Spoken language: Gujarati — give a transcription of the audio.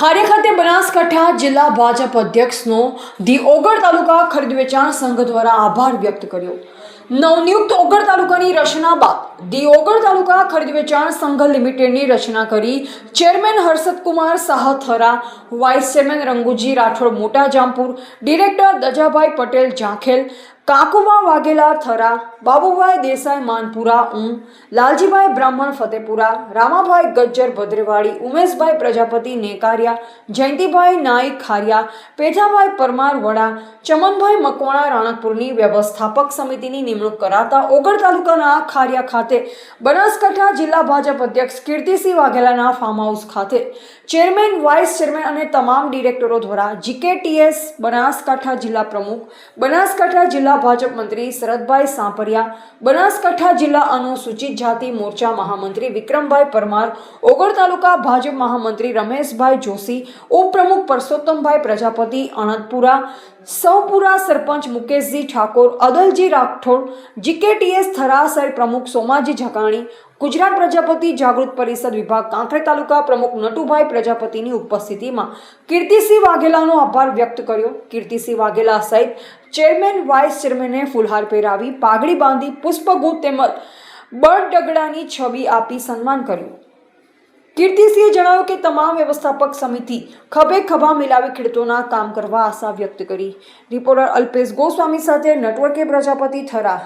ખારી ખાતે બનાસકાંઠા જિલ્લા ભાજપ અધ્યક્ષનો ધી ઓગળ તાલુકા ખરીદ વેચાણ સંઘ દ્વારા આભાર વ્યક્ત કર્યો। નવનિયુક્ત ઓગળ તાલુકાની રચના બાદ ધી ઓગળ તાલુકા ખરીદ વેચાણ સંઘ લિમિટેડની રચના કરી chairman Harshadkumar Shah Thara, vice chairman Ranguji Rathod Mota Jampur, director Dajabhai Patel Zankhel, Kakuba Vaghela Thara, Babubhai Desai Manpura Laljibhai Brahman Fatepura, Ramabhai Gajjar ભદ્રેવાડી, Umeshbhai Prajapati નેકારિયા, Jayantibhai Naik ખારિયા, Pethabhai Parmar વડા, ચમનભાઈ મકવાણા રાણકપુરની વ્યવસ્થાપક સમિતિની નિમણૂક કરાતા ઓગળ તાલુકાના ખારિયા ખાતે બનાસકાંઠા જિલ્લા ભાજપ અધ્યક્ષ કીર્તિસિંહ વાઘેલાના ફાર્મ હાઉસ ખાતે ચેરમેન, વાઇસ ચેરમેન અને તમામ ડિરેક્ટરો દ્વારા જીકેટીએસ બનાસકાંઠા જિલ્લા પ્રમુખ, બનાસકાંઠા જિલ્લા ભાજપ મંત્રી શરદભાઈ સાંપરિયા, બનાસકાંઠા જિલ્લા અનુસૂચિત જાતિ મોરચા મહામંત્રી વિક્રમભાઈ પરમાર, ઓગળ તાલુકા ભાજપ મહામંત્રી રમેશભાઈ જોશી, ઉપપ્રમુખ પરસોત્તમભાઈ પ્રજાપતિ અણદપુરા, સૌપુરા સરપંચ મુકેશજી ઠાકોર, અદલજી રાઠોડ, જીકેટીએસ થરા શહેર પ્રમુખ સોમાજી ઝકાણી, ગુજરાત પ્રજાપતિ જાગૃત પરિષદ વિભાગ કાંકરે તાલુકા પ્રમુખ નટુભાઈ પ્રજાપતિની ઉપસ્થિતિમાં કીર્તિસિંહ વાઘેલાનો આભાર વ્યક્ત કર્યો। કીર્તિસિંહ વાઘેલા સહિત ચેરમેન, વાઇસ ચેરમેને ફૂલહાર પહેરાવી, પાઘડી બાંધી, પુષ્પગુચ્છ તેમજ બળદગડાની છબી આપી સન્માન કર્યું। કીર્તિસિંહે જણાવ્યું કે તમામ વ્યવસ્થાપક સમિતિ ખભે ખભા મિલાવી ખેડૂતોના કામ કરવા આશા વ્યક્ત કરી। રિપોર્ટર અલ્પેશ ગોસ્વામી સાથે નેટવર્કે પ્રજાપતિ થરા।